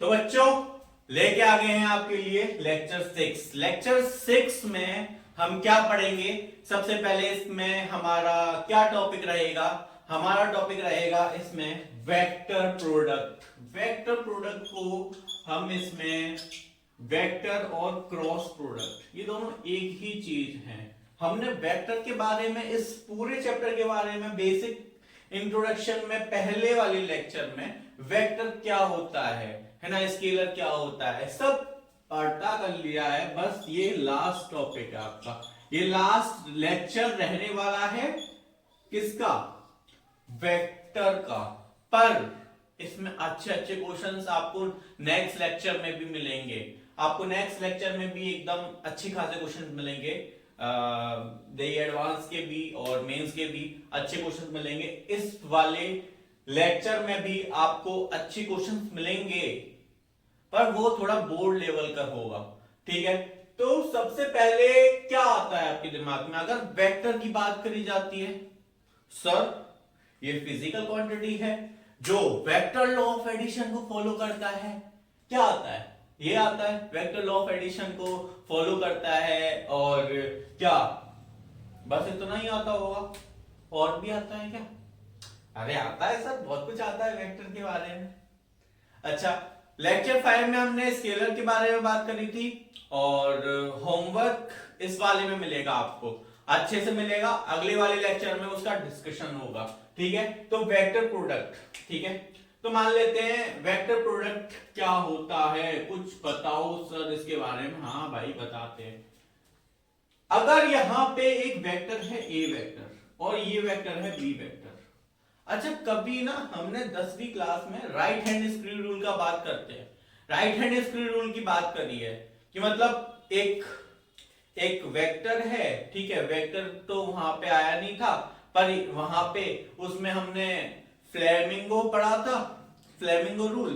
तो बच्चों लेके आ गए हैं आपके लिए लेक्चर 6 में हम क्या पढ़ेंगे। सबसे पहले इसमें हमारा क्या टॉपिक रहेगा। हमारा टॉपिक रहेगा इसमें वेक्टर प्रोडक्ट। वेक्टर प्रोडक्ट को हम इसमें वेक्टर और क्रॉस प्रोडक्ट, ये दोनों एक ही चीज हैं। हमने वेक्टर के बारे में इस पूरे चैप्टर के बारे में बेसिक इंट्रोडक्शन में पहले वाले लेक्चर में वेक्टर क्या होता है ना, स्केलर क्या होता है, सब पढ़ता कर लिया है। बस ये लास्ट टॉपिक है आपका, ये लास्ट लेक्चर रहने वाला है किसका, वेक्टर का। पर इसमें अच्छे अच्छे क्वेश्चंस आपको नेक्स्ट लेक्चर में भी मिलेंगे। आपको नेक्स्ट लेक्चर में भी एकदम अच्छी खासे क्वेश्चन मिलेंगे, एडवांस के भी और मेंस के भी अच्छे क्वेश्चन मिलेंगे। इस वाले लेक्चर में भी आपको अच्छे क्वेश्चन मिलेंगे, पर वो थोड़ा बोर्ड लेवल का होगा, ठीक है। तो सबसे पहले क्या आता है आपके दिमाग में अगर वेक्टर की बात करी जाती है? सर ये फिजिकल क्वांटिटी है जो वेक्टर लॉ ऑफ एडिशन को फॉलो करता है। क्या आता है? ये आता है, वेक्टर लॉ ऑफ एडिशन को फॉलो करता है। और क्या बस इतना ही आता होगा? और भी आता है क्या? अरे आता है सर, बहुत कुछ आता है वेक्टर के बारे में। अच्छा, लेक्चर 5 में हमने स्केलर के बारे में बात करी थी और होमवर्क इस वाले में मिलेगा, आपको अच्छे से मिलेगा। अगले वाले लेक्चर में उसका डिस्कशन होगा, ठीक है। तो वेक्टर प्रोडक्ट, ठीक है। तो मान लेते हैं वेक्टर प्रोडक्ट क्या होता है, कुछ बताओ सर इसके बारे में। हाँ भाई बताते हैं। अगर यहां पे एक वेक्टर है ए वेक्टर और ये वेक्टर है बी वेक्टर। अच्छा, कभी ना हमने 10वीं क्लास में राइट हैंड स्क्रू रूल का बात करते हैं, राइट हैंड स्क्रू रूल की बात करी है कि मतलब एक वेक्टर है, ठीक है। वेक्टर तो वहां पे आया नहीं था, पर वहां पे उसमें हमने फ्लेमिंगो पढ़ा था, फ्लेमिंगो रूल।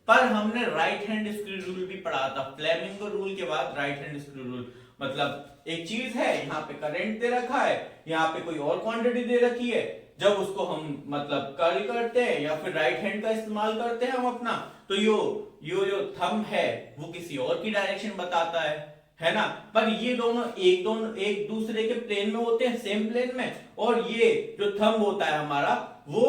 पर हमने राइट हैंड स्क्रू रूल भी पढ़ा था। फ्लेमिंगो रूल के बाद राइट हैंड स्क्रू रूल, मतलब एक चीज है, यहाँ पे करंट दे रखा है, यहाँ पे कोई और क्वांटिटी दे रखी है। जब उसको हम मतलब कर्ल करते हैं या फिर राइट हैंड का इस्तेमाल करते हैं हम अपना, तो यो जो थंब है वो किसी और की डायरेक्शन बताता है ना। पर ये दोनों एक दूसरे के प्लेन में होते हैं, सेम प्लेन में। और ये जो थंब होता है हमारा वो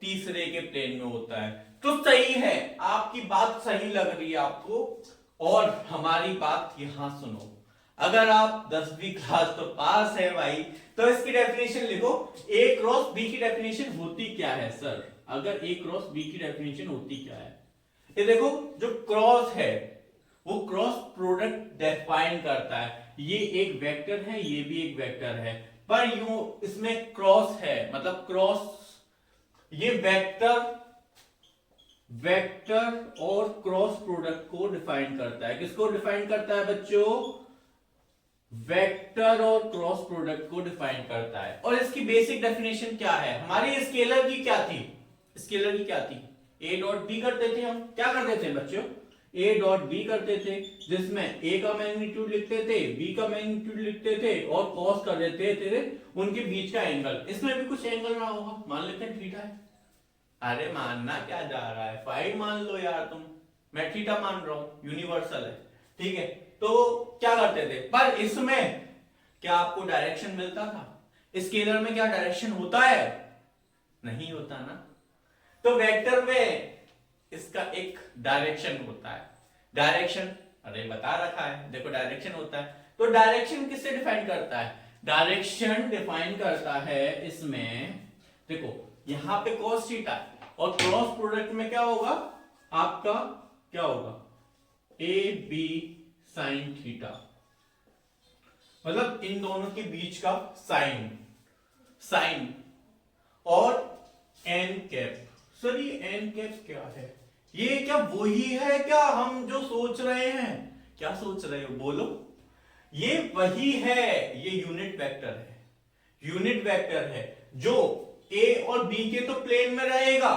तीसरे के प्लेन में होता है। तो सही है, आपकी बात सही लग रही है आपको। और हमारी बात यहां सुनो, अगर आप 10वीं क्लास तो पास है भाई, तो इसकी डेफिनेशन लिखो। ए क्रॉस बी की डेफिनेशन होती क्या है सर? अगर ए क्रॉस बी की डेफिनेशन होती क्या है? ये देखो, जो क्रॉस है वो क्रॉस प्रोडक्ट डिफाइन करता है। ये एक वेक्टर है, ये भी एक वेक्टर है, पर यूं इसमें क्रॉस है, मतलब क्रॉस, ये वेक्टर और क्रॉस प्रोडक्ट को डिफाइन करता है। किसको डिफाइन करता है बच्चों? वेक्टर और क्रॉस प्रोडक्ट को डिफाइन करता है। और इसकी बेसिक डेफिनेशन क्या है? हमारी स्केलर की क्या थी? स्केलर की क्या थी? ए डॉट बी करते थे हम। क्या करते थे बच्चों? ए डॉट बी करते थे, जिसमें ए का मैग्नीट्यूड लिखते थे, बी का मैग्नीट्यूड लिखते थे और कॉस कर देते थे उनके बीच का एंगल। इसमें भी कुछ एंगल रहा होगा, मान लेते हैं थीटा है। अरे मानना क्या जा रहा है, फाइ मान लो यार तुम, मैं थीटा मान रहा हूं, यूनिवर्सल है, ठीक है। तो क्या करते थे? पर इसमें क्या आपको डायरेक्शन मिलता था? स्केलर में क्या डायरेक्शन होता है? नहीं होता ना। तो वेक्टर में इसका एक डायरेक्शन होता है। डायरेक्शन अरे बता रखा है, देखो डायरेक्शन होता है। तो डायरेक्शन किससे डिफाइन करता है? डायरेक्शन डिफाइन करता है इसमें, देखो यहां पे cos थीटा और क्रॉस प्रोडक्ट में क्या होगा आपका? क्या होगा? ए बी साइन थीटा, मतलब इन दोनों के बीच का साइन और एन कैप। सर ये एन कैप क्या है? ये क्या वही है क्या हम जो सोच रहे हैं? क्या सोच रहे हो बोलो? ये वही है, ये यूनिट वेक्टर है। यूनिट वेक्टर है जो ए और बी के तो प्लेन में रहेगा,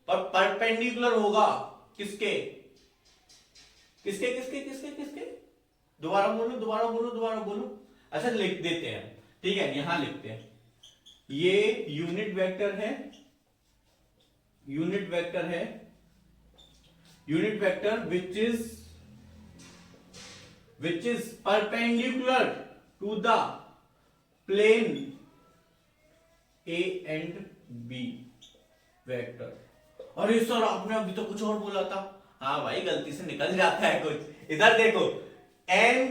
पर परपेंडिकुलर होगा किसके? किसके किसके किसके किसके? दोबारा बोलो दोबारा बोलो दोबारा बोलो। अच्छा लिख देते हैं, ठीक है, यहां लिखते हैं। ये यूनिट वेक्टर है, यूनिट वेक्टर है unit vector which is perpendicular to the plane A and B vector. अरे सर आपने अभी तो कुछ और बोला था। हाँ भाई गलती से निकल जाता है कुछ। इधर देखो एन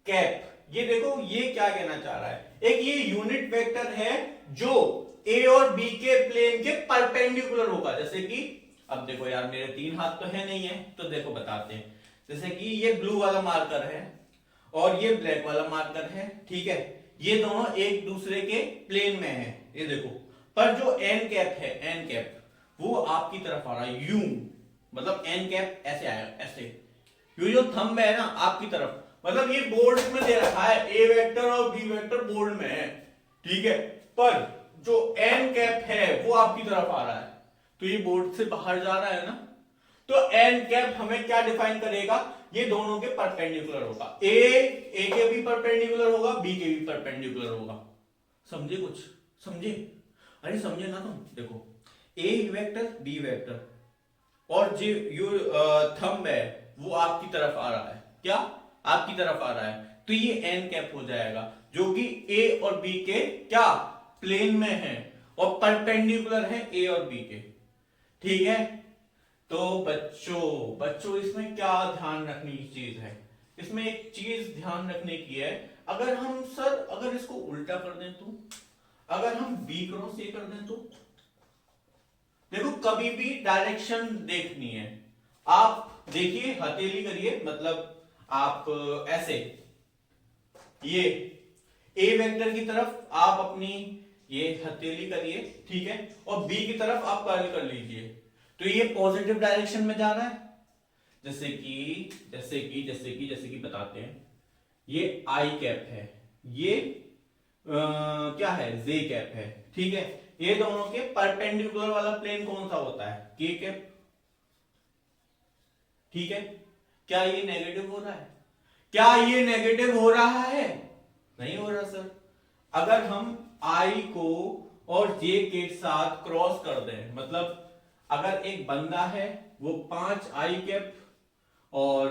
कैप, ये देखो ये क्या कहना चाह रहा है, एक ये यूनिट वेक्टर है जो ए और बी के प्लेन के परपेंडिकुलर होगा। जैसे कि अब देखो यार मेरे 3 हाथ तो है नहीं है, तो देखो बताते हैं। जैसे कि ये ब्लू वाला मार्कर है और ये ब्लैक वाला मार्कर है, ठीक है, ये दोनों एक दूसरे के प्लेन में है, ये देखो। पर जो एन कैप है, एन कैप वो आपकी तरफ आ रहा है यूं, मतलब एन कैप ऐसे आएगा, ऐसे। ये जो थंब है ना आपकी तरफ, मतलब ये बोर्ड में दे रखा है ए वेक्टर और बी वेक्टर बोर्ड में है, ठीक है, पर जो एन कैप है वो आपकी तरफ आ रहा है, तो ये बोर्ड से बाहर जा रहा है ना, तो एन कैप हमें क्या डिफाइन करेगा, ये दोनों के परपेंडिकुलर होगा। ए के भी परपेंडिकुलर होगा, बी के भी परपेंडिकुलर होगा। समझे कुछ? समझे? अरे समझे ना तुम? देखो ए वेक्टर बी वेक्टर और जो थंब है वो आपकी तरफ आ रहा है, क्या आपकी तरफ आ रहा है, तो ये एन कैप हो जाएगा जो कि ए और बी के क्या प्लेन में है और परपेंडिकुलर है ए और बी के, ठीक है। तो बच्चों इसमें क्या ध्यान रखने की चीज है, इसमें एक चीज ध्यान रखने की है, अगर हम सर अगर इसको उल्टा कर दें तो, अगर हम बी क्रॉस ए कर दें तो, देखो कभी भी डायरेक्शन देखनी है, आप देखिए हथेली करिए, मतलब आप ऐसे ये ए वेक्टर की तरफ आप अपनी ये हथेली करिए, ठीक है, और बी की तरफ आप कर्ल कर लीजिए, तो ये पॉजिटिव डायरेक्शन में जा रहा है। जैसे कि बताते हैं, ये आई कैप है, ये क्या है, जे कैप है, ठीक है, ये दोनों के परपेंडिकुलर वाला प्लेन कौन सा होता है, के कैप, ठीक है। क्या ये नेगेटिव हो रहा है? क्या ये नेगेटिव हो रहा है? नहीं हो रहा सर। अगर हम आई को और जे के साथ क्रॉस कर दें, मतलब अगर एक बंदा है वो 5 आई कैप और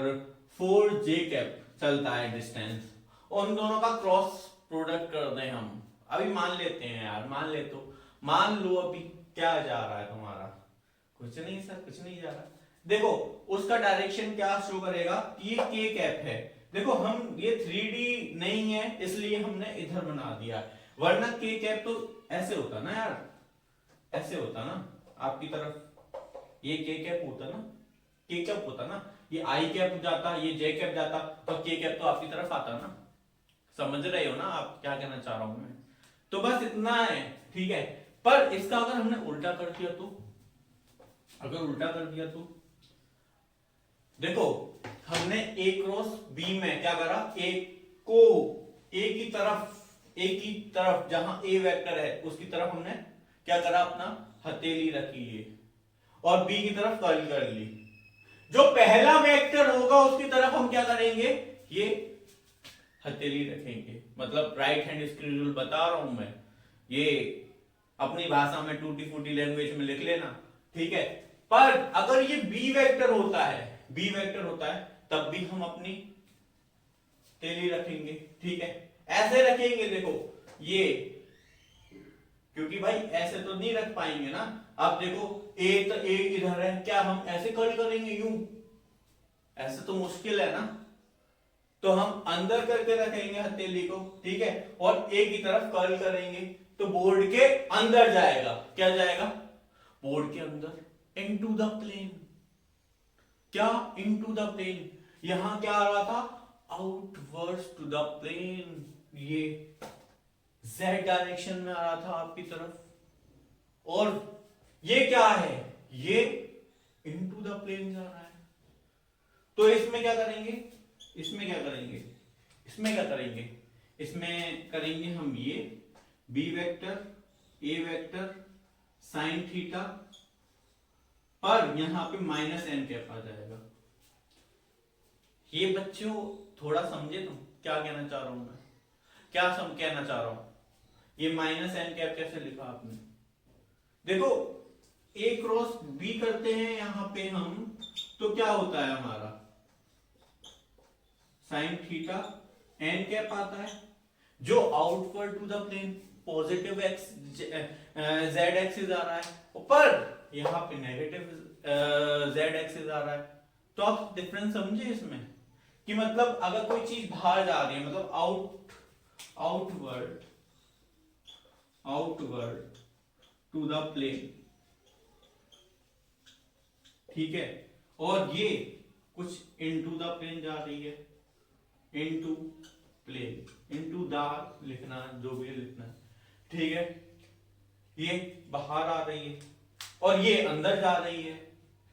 4 जे कैप चलता है डिस्टेंस, और उन दोनों का क्रॉस प्रोडक्ट कर दें हम, अभी मान लेते हैं यार, मान लो अभी क्या जा रहा है तुम्हारा, कुछ नहीं सर, कुछ नहीं जा रहा। देखो उसका डायरेक्शन क्या शो करेगा, ये के कैप है, देखो हम ये 3D नहीं है इसलिए हमने इधर बना दिया, वरना के कैप तो ऐसे होता ना यार, ऐसे होता ना आपकी तरफ, ये के कैप होता ना, के कैप होता ना, ये आई कैप जाता, ये जे कैप जाता, और के कैप तो आपकी तरफ आता ना। समझ रहे हो ना आप क्या कहना चाह रहा हूं मैं? तो बस इतना है, ठीक है। पर इसका अगर हमने उल्टा कर दिया तो, अगर उल्टा कर दिया तो देखो हमने ए क्रॉस बी में क्या करा, ए को ए की तरफ जहां ए वेक्टर है उसकी तरफ हमने क्या करा, अपना हथेली रखी है और बी की तरफ कर्ल कर ली। जो पहला वेक्टर होगा उसकी तरफ हम क्या करेंगे, ये हथेली रखेंगे, मतलब राइट हैंड स्क्रू रूल बता रहा हूं मैं, ये अपनी भाषा में टूटी फूटी लैंग्वेज में लिख लेना, ठीक है। पर अगर ये बी वेक्टर होता है तब भी हम अपनी हथेली रखेंगे, ठीक है, ऐसे रखेंगे, देखो ये, क्योंकि भाई ऐसे तो नहीं रख पाएंगे ना। अब देखो ए तो ए इधर है, क्या हम ऐसे कर्ल करेंगे यूं, ऐसे तो मुश्किल है ना, तो हम अंदर करके रखेंगे हथेली को, ठीक है, और ए की तरफ कर्ल करेंगे, तो बोर्ड के अंदर जाएगा, क्या जाएगा, बोर्ड के अंदर, इनटू द प्लेन, क्या इनटू द प्लेन, यहां क्या आ रहा था, आउटवर्ड्स टू द प्लेन, ये z डायरेक्शन में आ रहा था आपकी तरफ, और ये क्या है, ये इनटू द प्लेन जा रहा है। तो इसमें क्या करेंगे, इसमें करेंगे हम ये B vector A vector sine theta, पर यहां पे माइनस एन कैप आ जाएगा। ये बच्चों थोड़ा समझे तुम क्या कहना चाह रहा हूं मैं, क्या कहना चाह रहा हूं, ये माइनस एन कैप कैसे लिखा आपने, देखो ए क्रॉस बी करते हैं यहां पे हम, तो क्या होता है हमारा साइन थीटा एन कैप आता है, जो outward to the plane positive X Z axis आ रहा है, पर यहाँ पे नेगेटिव जेड एक्सिस आ रहा है। तो आप डिफरेंस समझे इसमें कि मतलब अगर कोई चीज बाहर जा रही है, मतलब आउटवर्ड टू द प्लेन, ठीक है, और ये कुछ इनटू द प्लेन जा रही है, इनटू प्लेन, इनटू द लिखना जो भी लिखना है, ठीक है, ये बाहर आ रही है और ये अंदर जा रही है,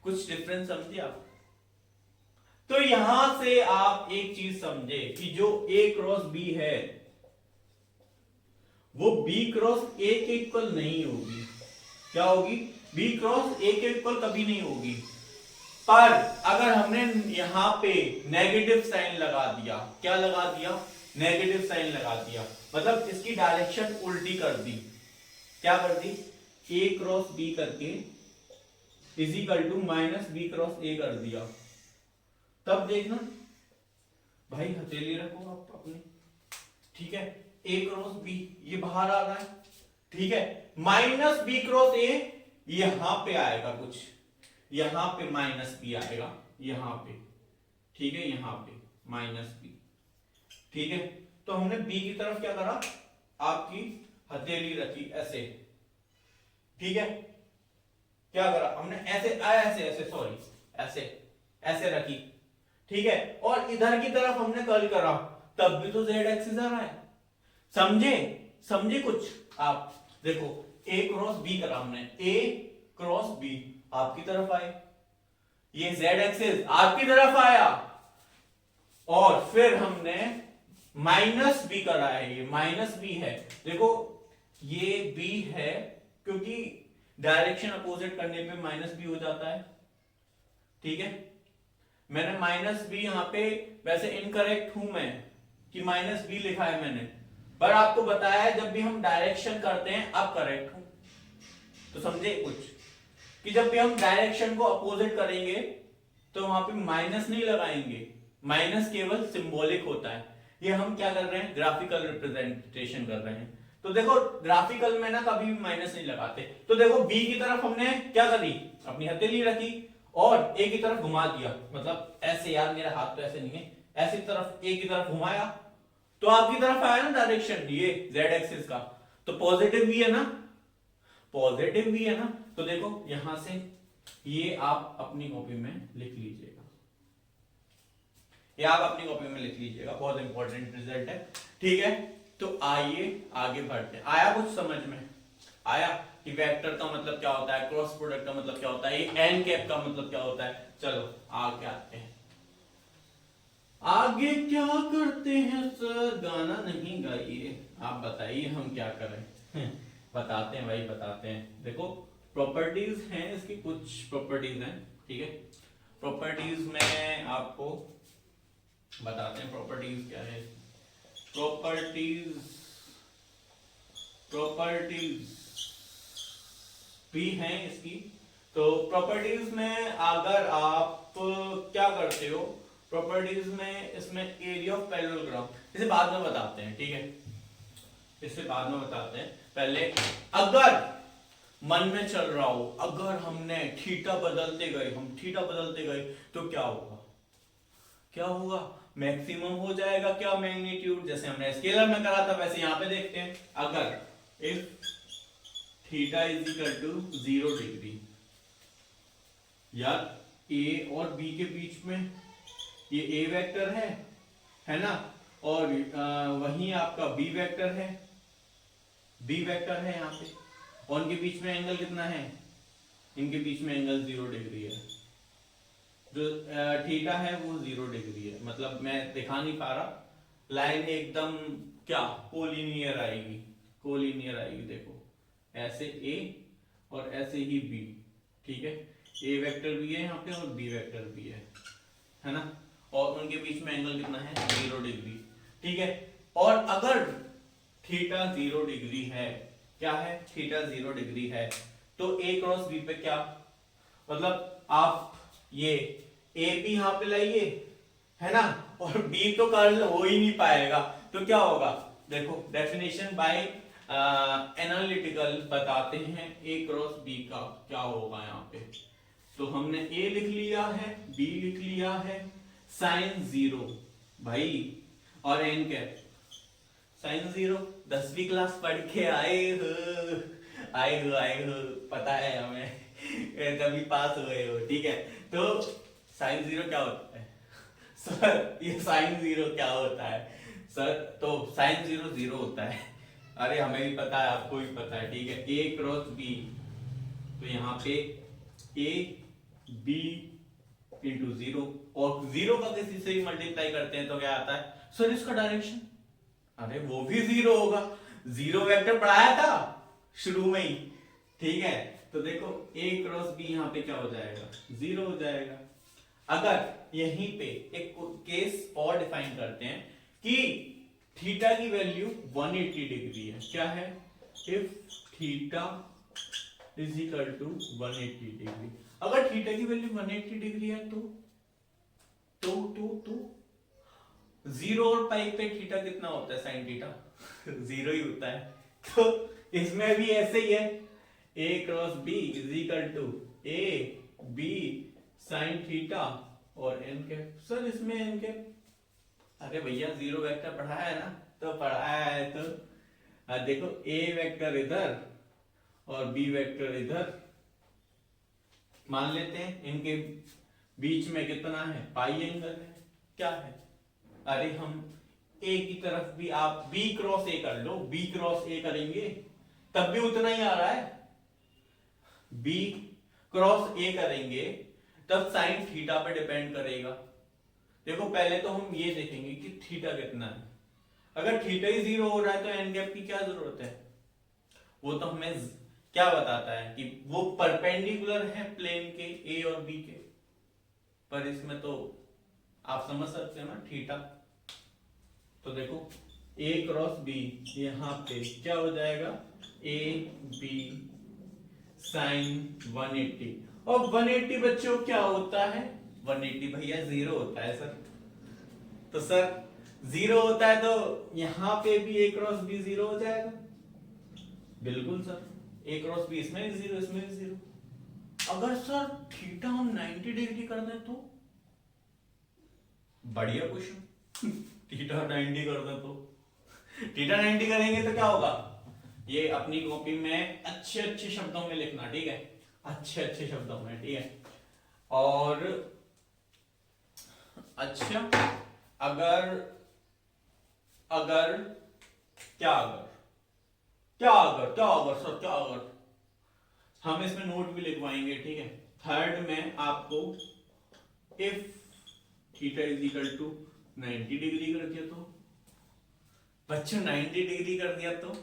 कुछ डिफरेंस समझे आप। तो यहां से आप एक चीज समझे कि जो A क्रॉस B है वो B क्रॉस A के इक्वल नहीं होगी। क्या होगी? B क्रॉस A के इक्वल कभी नहीं होगी। पर अगर हमने यहां पे नेगेटिव साइन लगा दिया, क्या लगा दिया? नेगेटिव साइन लगा दिया, मतलब इसकी डायरेक्शन उल्टी कर दी। क्या कर दी? A क्रॉस B करके is equal to minus B cross A कर दिया। तब देखना भाई, हथेली रखो आप अपनी, ठीक है, A क्रॉस B ये बाहर आ रहा है, ठीक है, माइनस B क्रॉस A यहां पे आएगा, कुछ यहां पे माइनस B आएगा, यहां पे, ठीक है, यहां पे माइनस B, ठीक है। तो हमने B की तरफ क्या करा? आपकी हथेली रखी ऐसे, ठीक है, क्या करा हमने? ऐसे सॉरी, ऐसे रखी, ठीक है, और इधर की तरफ हमने कर्ल करा, तब भी तो जेड एक्सिस आ रहा है। समझे कुछ आप? देखो A क्रॉस B करा हमने, A क्रॉस B आपकी तरफ आए, ये जेड एक्सिस आपकी तरफ आया, और फिर हमने माइनस B करा है, ये माइनस B है। देखो ये B है क्योंकि डायरेक्शन अपोजिट करने पे माइनस B हो जाता है, ठीक है। मैंने माइनस B यहां पे वैसे इनकरेक्ट हूं मैं कि माइनस B लिखा है मैंने, पर आपको बताया है जब भी हम डायरेक्शन करते हैं अब करेक्ट हूं। तो समझे कुछ कि जब भी हम डायरेक्शन को अपोजिट करेंगे तो वहां पे माइनस नहीं लगाएंगे, माइनस केवल सिंबॉलिक होता है। ये हम क्या कर रहे हैं? ग्राफिकल रिप्रेजेंटेशन कर रहे हैं। तो देखो ग्राफिकल में ना कभी भी माइनस नहीं लगाते। तो देखो B की तरफ हमने क्या करी? अपनी हथेली रखी और A की तरफ घुमा दिया, मतलब ऐसे, यार मेरा हाथ तो ऐसे नहीं है, ऐसी तरफ A की तरफ घुमाया तो आपकी तरफ आया ना डायरेक्शन, ये Z एक्सिस का, तो पॉजिटिव भी है ना, पॉजिटिव भी है ना। तो देखो यहां से ये आप अपनी कॉपी में लिख लीजिएगा, ये आप अपनी कॉपी में लिख लीजिएगा, बहुत इंपॉर्टेंट रिजल्ट है, ठीक है। तो आइए आगे बढ़ते हैं। आया कुछ समझ में? आया कि वेक्टर का मतलब क्या होता है, क्रॉस प्रोडक्ट का मतलब क्या होता है, ये एन कैप का मतलब क्या होता है। चलो आगे आते हैं। आगे क्या करते हैं सर? गाना नहीं गाइए, आप बताइए हम क्या करें। बताते हैं भाई, बताते हैं। देखो प्रॉपर्टीज हैं इसकी, कुछ प्रॉपर्टीज हैं, ठीक है। प्रॉपर्टीज में आपको बताते हैं प्रॉपर्टीज क्या है। प्रॉपर्टीज भी हैं इसकी। तो प्रॉपर्टीज में अगर आप क्या करते हो, प्रॉपर्टीज में इसमें एरिया ऑफ पैरेललोग्राम, इसे बाद में बताते हैं, ठीक है, इसे बाद में बताते हैं। पहले अगर मन में चल रहा हो, अगर हमने थीटा बदलते गए, हम थीटा बदलते गए तो क्या होगा? क्या होगा? मैक्सिमम हो जाएगा क्या मैग्नीट्यूड, जैसे हमने स्केलर में करा था वैसे यहां पे देखते हैं। अगर if theta is equal to 0 degree, यार ए और बी के बीच में ये ए वेक्टर है ना, और वहीं आपका बी वेक्टर है, बी वेक्टर है यहाँ पे, और उनके बीच में एंगल कितना है? इनके बीच में एंगल 0 डिग्री है, जो थीटा है वो 0 डिग्री है। मतलब मैं दिखा नहीं पा रहा, लाइन एकदम क्या कोलिनियर आएगी, कोलिनियर आएगी। देखो ऐसे ए और ऐसे ही बी, ठीक है, ए वेक्टर भी है यहाँ पे और बी वेक्टर भी है ना, और उनके बीच में एंगल कितना है? 0 डिग्री, ठीक है। और अगर थीटा 0 डिग्री है, क्या है? थीटा 0 डिग्री है, तो ए क्रॉस बी पे क्या, मतलब आप ये ए बी यहाँ पे लाइए, है ना, और बी तो कर्ल हो ही नहीं पाएगा, तो क्या होगा, देखो डेफिनेशन बाय एनालिटिकल बताते हैं ए क्रॉस बी का क्या होगा यहाँ पे। तो हमने ए लिख लिया है, बी लिख लिया है, साइन 0 भाई, और एन कैप साइन 0। 10वीं क्लास पढ़ के आए हो, पता है हमें तभी पास हुए हो, ठीक है। तो साइन 0 क्या होता है सर, ये साइन 0 क्या होता है सर, तो साइन 0 0 होता है, अरे हमें भी पता है, आपको भी पता है, ठीक है। ए क्रॉस बी, तो यहाँ पे ए बी इंटू 0, और 0 का किसी से भी मल्टीप्लाई करते हैं तो क्या आता है सर, इसका डायरेक्शन, अरे वो भी 0 होगा, 0 वेक्टर पढ़ाया था शुरू में ही, ठीक है। तो देखो a क्रॉस b यहाँ पे क्या हो जाएगा, 0 हो जाएगा। अगर यहीं पे एक केस और डिफाइन करते हैं कि थीटा की वैल्यू 180 डिग्री है, क्या है, if theta is equal to 180 degree, अगर थीटा की वैल्यू 180 डिग्री है तो 0 और पाई पे थीटा कितना होता है, साइन थीटा 0 ही होता है। तो इसमें भी ऐसे ही है, a cross b is equal to a b sine theta और n कैप। सर इसमें n कैप, अरे भैया 0 वेक्टर पढ़ाया है ना, तो पढ़ाया है तो देखो a वेक्टर इधर और b वेक्टर इधर, मान लेते हैं इनके बीच में कितना है, पाई एंगल है, क्या है, अरे हम a की तरफ भी आप b क्रॉस a कर लो, b क्रॉस a करेंगे तब भी उतना ही आ रहा है, b क्रॉस a करेंगे तब साइन थीटा पे डिपेंड करेगा। देखो पहले तो हम ये देखेंगे कि थीटा कितना है, अगर थीटा ही 0 हो रहा है तो एन कैप की क्या जरूरत है, वो तो हमें क्या बताता है कि वो परपेंडिकुलर है प्लेन के ए और बी के, पर इसमें तो आप समझ सकते हैं ना थीटा। तो देखो a क्रॉस b यहाँ पे क्या हो जाएगा, a b साइन 180, और 180 बच्चों क्या होता है, 180 भैया 0 होता है सर, तो सर 0 होता है तो यहाँ पे भी a क्रॉस b 0 हो जाएगा, बिल्कुल सर, a क्रॉस b इसमें 0 इसमें 0। अगर सर थीटा हम 90 डिग्री कर दें तो, बढ़िया क्वेश्चन थीटा 90 कर दें तो, थीटा 90 करेंगे तो क्या होगा, ये अपनी कॉपी में अच्छे अच्छे शब्दों में लिखना, ठीक है, अच्छे अच्छे शब्दों में, ठीक है। और अच्छा अगर अगर क्या अगर क्या अगर क्या अगर सर क्या अगर, हम इसमें नोट भी लिखवाएंगे, ठीक है। थर्ड में आपको if theta is equal to 90 degree कर दिया तो, बच्चों 90 डिग्री कर दिया तो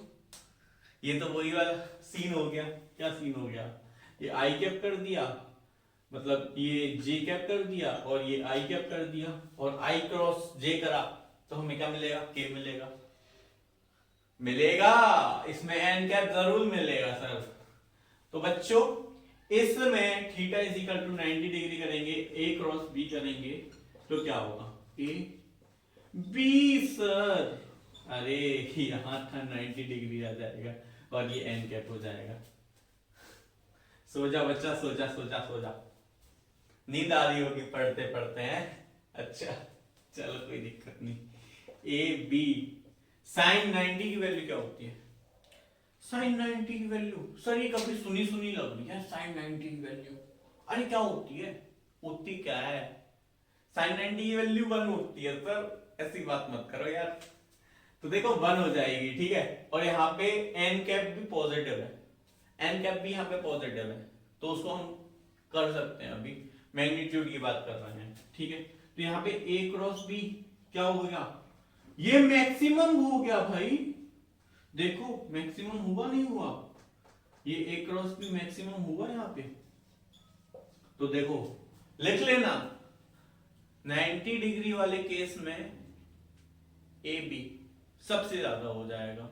ये तो वही वाला सीन हो गया, क्या सीन हो गया, ये आई कैप कर दिया, मतलब ये जे कैप कर दिया और ये आई कैप कर दिया, और आई क्रॉस जे करा तो हमें क्या मिलेगा, के मिलेगा, इसमें एन कैप जरूर मिलेगा सर। तो बच्चों इसमें theta is equal to 90 degree करेंगे, ए क्रॉस बी करेंगे तो क्या होगा, ए बी सर, अरे यहां था 90 डिग्री आ जाएगा और ये एन कैप हो जाएगा। सो जा बच्चा, सो जा सो जा सो जा, नींद आ रही होगी पढ़ते पढ़ते हैं, अच्छा चलो कोई दिक्कत नहीं। ए बी साइन 90 की वैल्यू क्या होती है, साइन 90 की वैल्यू सर ये कभी सुनी सुनी लग रही है, साइन 90 की वैल्यू, अरे क्या होती है, होती क्या है, साइन 90 की वैल्यू 1 होती है सर, ऐसी बात मत करो यार। तो देखो 1 हो जाएगी, ठीक है, और यहाँ पे एन कैप भी पॉजिटिव है, एन कैप भी यहाँ पे पॉजिटिव है, तो उसको हम कर सकते हैं, अभी मैग्नीट्यूड की बात कर रहे हैं, ठीक है। तो यहाँ पे ए क्रॉस बी क्या हो गया, ये मैक्सिमम हो गया भाई, देखो मैक्सिमम हुआ नहीं हुआ, ये ए क्रॉस बी मैक्सिमम हुआ यहाँ पे, तो देखो लिख लेना 90 डिग्री वाले केस में ए बी सबसे ज्यादा हो जाएगा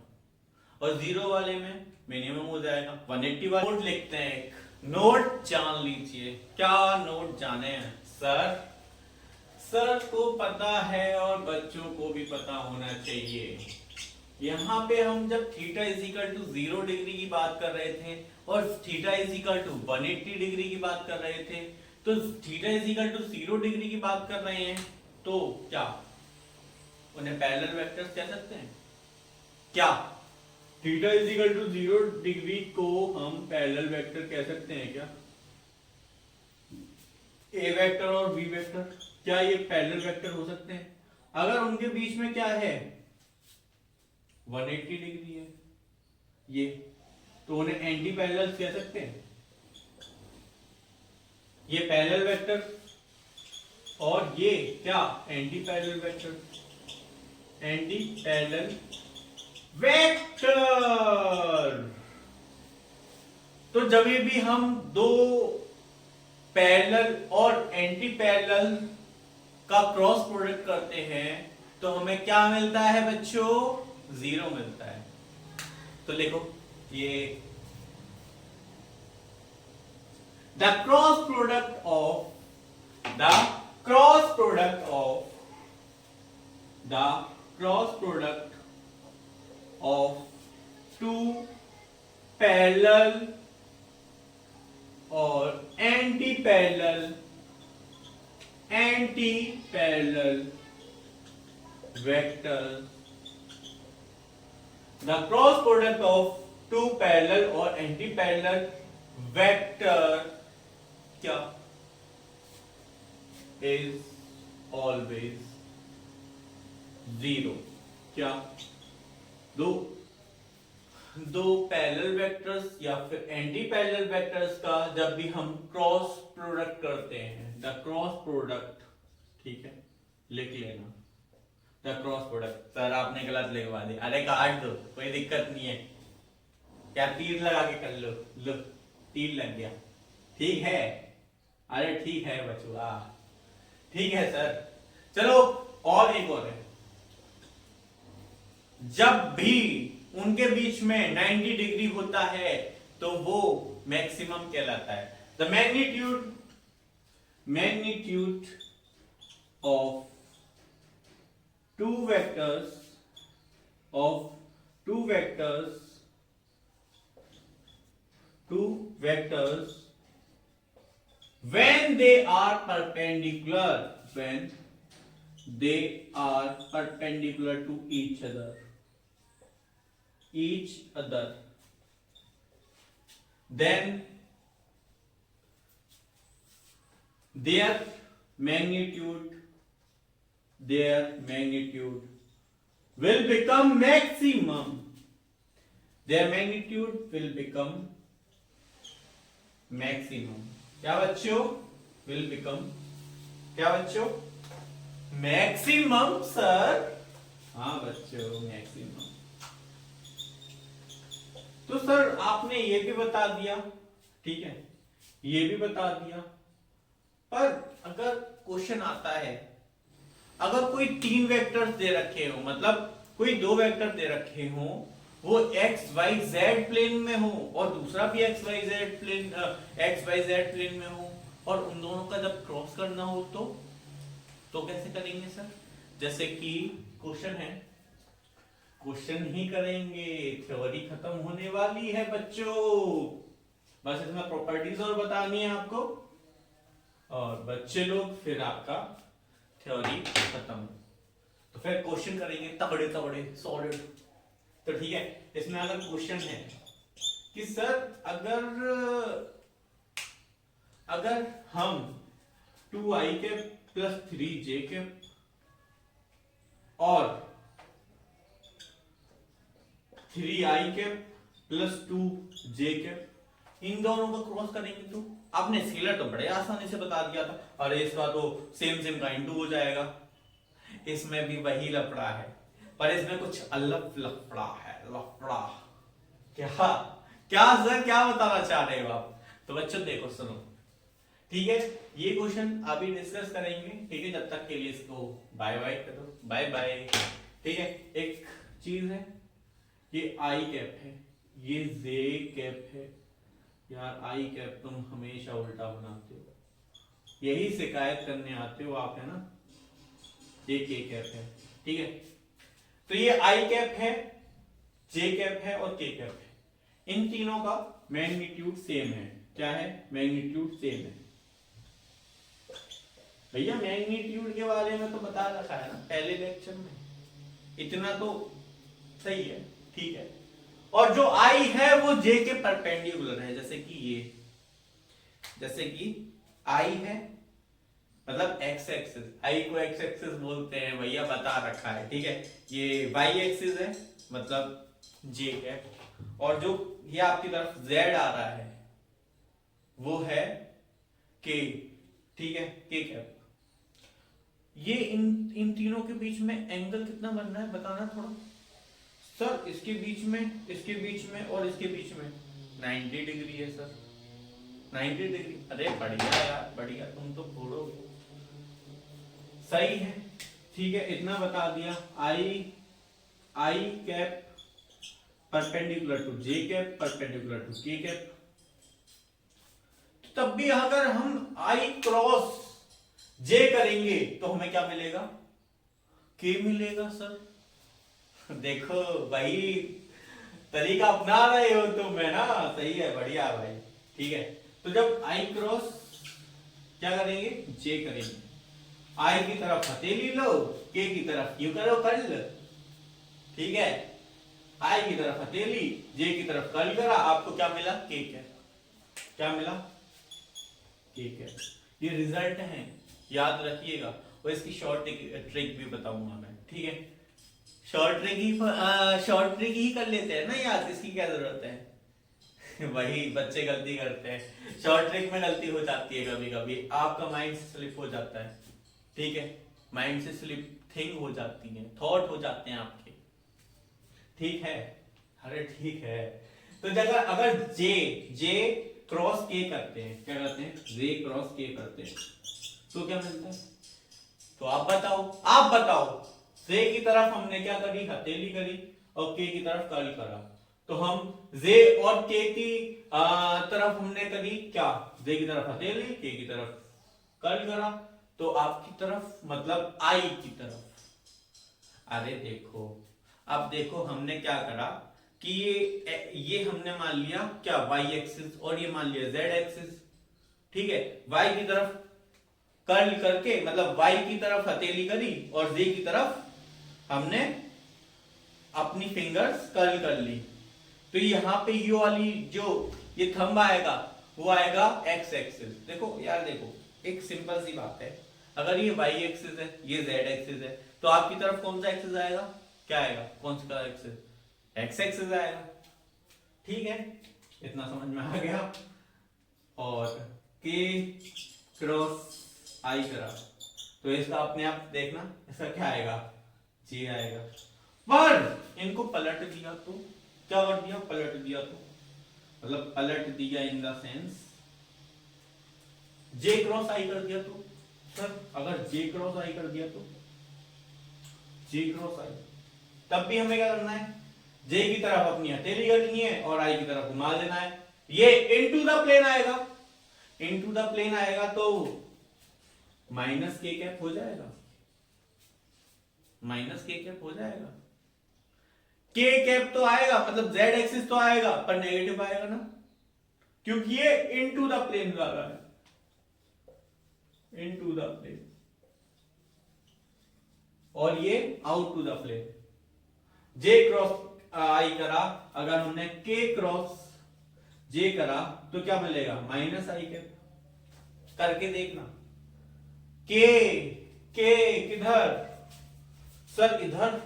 और 0 वाले में मिनिमम हो जाएगा। 180 वाले नोट लिखते हैं, एक नोट जान लीजिए, क्या नोट जाने हैं, सर सर को पता है और बच्चों को भी पता होना चाहिए। यहाँ पे हम जब theta is equal to 0 degree की बात कर रहे थे और theta is equal to 180 degree की बात कर रहे थे, तो theta is equal to 0 degree की बात कर रहे हैं, तो क्या उन्हें पैरेलल वेक्टर्स कह सकते हैं? क्या theta is equal to 0 degree को हम पैरेलल वेक्टर कह सकते हैं क्या? ए वेक्टर और बी वेक्टर, क्या ये पैरेलल वेक्टर हो सकते हैं? अगर उनके बीच में क्या है, 180 डिग्री है ये, तो उन्हें एंटी पैरेलल कह सकते हैं। ये पैरेलल वेक्टर और ये क्या, anti parallel vector, anti parallel vector. तो जब भी हम दो पैरेलल और एंटी पैरेलल का क्रॉस प्रोडक्ट करते हैं तो हमें क्या मिलता है बच्चों? 0 मिलता है। तो देखो ये the cross product of the cross product of two parallel और anti parallel vector, the cross product of two parallel और एंटी पैरेलल वेक्टर क्या, is always 0। क्या दो पैरेलल वेक्टर्स या फिर एंटी पैरेलल वेक्टर्स का जब भी हम क्रॉस प्रोडक्ट करते हैं, द क्रॉस प्रोडक्ट, ठीक है लिख लेना, द क्रॉस प्रोडक्ट। सर आपने गलत लिखवा दिया, अरे काट दो कोई दिक्कत नहीं है, क्या तीर लगा के कर लो, लो तीर लग गया, ठीक है, अरे ठीक है बचुआ, ठीक है सर। चलो और एक और है, जब भी उनके बीच में 90 डिग्री होता है तो वो मैक्सिमम कहलाता है। The magnitude of two vectors when they are perpendicular to each other, then their magnitude will become maximum. Their magnitude will become maximum. क्या बच्चों? Will become क्या बच्चों? Maximum sir. हाँ बच्चों maximum। तो सर आपने ये भी बता दिया, ठीक है, ये भी बता दिया, पर अगर क्वेश्चन आता है, अगर कोई 3 वेक्टर्स दे रखे हो, मतलब कोई 2 वेक्टर दे रखे हो, वो एक्स वाई जेड प्लेन में हो और दूसरा भी एक्स वाई जेड प्लेन में हो, और उन दोनों का जब क्रॉस करना हो तो कैसे करेंगे सर? जैसे कि क्वेश्चन है, क्वेश्चन ही करेंगे, थ्योरी खत्म होने वाली है बच्चों, बस इसमें प्रॉपर्टीज और बतानी है आपको, और बच्चे लोग फिर आपका थ्योरी खत्म। तो फिर क्वेश्चन करेंगे तगड़े तगड़े सॉलिड। तो ठीक है, इसमें अगर क्वेश्चन है कि सर अगर हम 2i के प्लस 3j के और 3i के प्लस 2j के इन दोनों को क्रॉस करेंगे, तो आपने स्केलर तो बड़े आसानी से बता दिया था, अरे इसका तो सेम का इनटू हो जाएगा। इसमें भी वही लफड़ा है, पर इसमें कुछ अलग लफड़ा है। लफड़ा क्या सर, क्या बताना चाह रहे हो आप? तो बच्चों देखो सुनो, ठीक है, ये क्वेश्चन अभी डिस्कस करेंगे, ठीक है, जब तक के लिए इसको बाय बाय करो, बाय बाय। ठीक है, एक चीज है, ये आई कैप है, ये जे कैप है। यार आई कैप तुम हमेशा उल्टा बनाते हो, यही शिकायत करने आते हो आप, है ना। ये के कैप है, ठीक है। तो ये आई कैप है, जे कैप है और के कैप है। इन तीनों का मैग्नीट्यूड सेम है। क्या है? मैग्नीट्यूड सेम है। भैया मैग्नीट्यूड के बारे में तो बता रखा है ना पहले लेक्चर में, इतना तो सही है, ठीक है। और जो आई है वो जे के परपेंडिकुलर है, जैसे कि ये, जैसे कि आई है मतलब एक्स एक्सिस, आई को एक्स एक्सिस बोलते हैं भैया, बता रखा है, ठीक है। ये वाई एक्सिस है मतलब जे है, और जो ये आपकी तरफ जेड आ रहा है वो है के, ठीक है, के कैप। ये इन तीनों के बीच में एंगल कितना बनना है बताना थोड़ा सर। इसके बीच में और इसके बीच में 90 डिग्री है सर, 90 डिग्री। अरे बढ़िया यार, बढ़िया, तुम तो फोड़ोगे, सही है, ठीक है। इतना बता दिया। I cap perpendicular to J cap perpendicular to K cap. तब भी अगर हम आई क्रॉस जे करेंगे तो हमें क्या मिलेगा? के मिलेगा सर। देखो भाई, तरीका अपना रहे हो तुम, है ना, सही है, बढ़िया भाई, ठीक है। तो जब आई क्रॉस क्या करेंगे? जे करेंगे। आई की तरफ हथेली लो, के की तरफ क्यों करो कर्ल, ठीक है। आई की तरफ हथेली, जे की तरफ कर्ल करा, आपको क्या मिला? के कैप। क्या मिला? के कैप। ये रिजल्ट है, याद रखिएगा। और इसकी शॉर्ट ट्रिक भी बताऊंगा मैं, ठीक है। शॉर्ट ट्रिक ही कर लेते हैं ना याद, इसकी क्या जरूरत है। वही बच्चे गलती करते हैं, शॉर्ट ट्रिक में गलती हो जाती है कभी कभी, आपका माइंड स्लिप हो जाता है, ठीक है। माइंड से स्लिप थिंग हो जाती है, थॉट हो जाते हैं आपके, ठीक है। अरे ठीक है। तो अगर जे क्रॉस के करते हैं, क्या करते हैं? जे क्रॉस के करते हैं तो क्या मिलता है? तो आप बताओ। जे की तरफ हमने क्या करी? हथेली करी, और के की तरफ कर्ल करा। तो हम जे और के की तरफ हमने करी क्या? जे की तरफ हथेली, के की तरफ कर्ल करा, तो आपकी तरफ मतलब आई की तरफ। अरे देखो, अब देखो हमने क्या करा कि ये हमने मान लिया क्या? वाई एक्सिस, और ये मान लिया जेड एक्सिस, ठीक है। वाई की तरफ कर्ल करके मतलब वाई की तरफ हथेली करी, और जे की तरफ हमने अपनी फिंगर्स कर्ल कर ली। तो यहां पे ये वाली जो ये थंब आएगा वो आएगा एक्स एक्सिस। देखो यार, देखो एक सिंपल सी बात है, अगर ये वाई एक्सिस है, ये जेड एक्सिस है, तो आपकी तरफ कौन सा एक्सिस आएगा? क्या आएगा? कौन सा एक्सिस? एक्स एक्सिस आएगा, ठीक है। इतना समझ में आ गया। और के क्रॉस आई करा तो इसका अपने आप देखना, इसका क्या आएगा? जी आएगा। पर इनको पलट दिया तो क्या कर दिया? पलट दिया तो मतलब पलट दिया in the sense J cross I कर दिया तो सर, अगर जे क्रॉस आई कर दिया तो जे क्रॉस आई, तब भी हमें क्या करना है? जे की तरफ अपनी हथेली करनी है और आई की तरफ घुमा देना है। ये इनटू द प्लेन आएगा, इनटू द प्लेन आएगा तो माइनस के कैप हो जाएगा, माइनस के कैप हो जाएगा। के कैप तो आएगा मतलब जेड एक्सिस तो आएगा, पर नेगेटिव आएगा ना, क्योंकि ये इनटू द प्लेन जा रहा है, इनटू द प्लेन, और ये out to the plane. J cross I करा, अगर हमने के क्रॉस जे करा तो क्या मिलेगा? माइनस आई कैप। करके देखना। के किधर? सर इधर,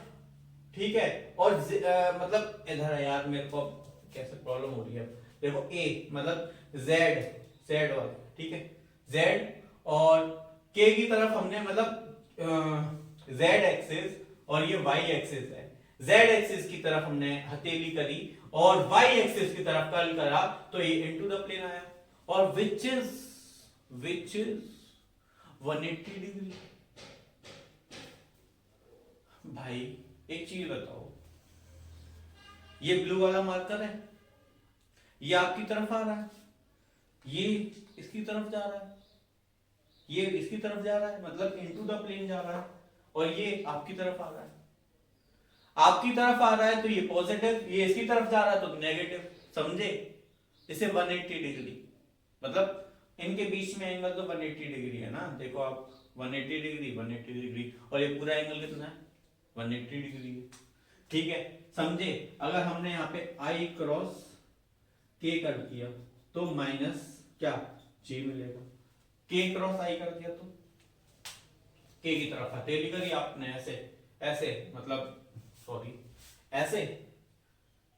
ठीक है। और मतलब इधर है यार, मेरे को कैसे प्रॉब्लम हो रही है। देखो ए मतलब जेड वाला, ठीक है, जेड, और के की तरफ हमने मतलब जेड एक्सिस, और ये वाई एक्सिस है। जेड एक्सिस की तरफ हमने हथेली करी और वाई एक्सिस की तरफ कर्ल करा, तो ये इनटू द प्लेन आया, और विच इज 180 डिग्री। भाई एक चीज बताओ, ये ब्लू वाला मार्कर है, ये आपकी तरफ आ रहा है, ये इसकी तरफ जा रहा है, ये इसकी तरफ जा रहा है मतलब इनटू द प्लेन जा रहा है, और ये आपकी तरफ आ रहा है। आपकी तरफ आ रहा है तो ये पॉजिटिव, ये इसकी तरफ जा रहा है तो नेगेटिव, समझे? इसे 180 डिग्री, मतलब इनके बीच में एंगल तो 180 डिग्री है ना, देखो आप 180 डिग्री 180 डिग्री, और ये पूरा एंगल कितना है 180 डिग्री है। ठीक है, समझे? अगर हमने यहाँ पे I क्रॉस K कर दिया तो माइनस क्या J मिलेगा, K क्रॉस I कर दिया तो K की तरफ हथेली करी आपने, ऐसे ऐसे मतलब सॉरी ऐसे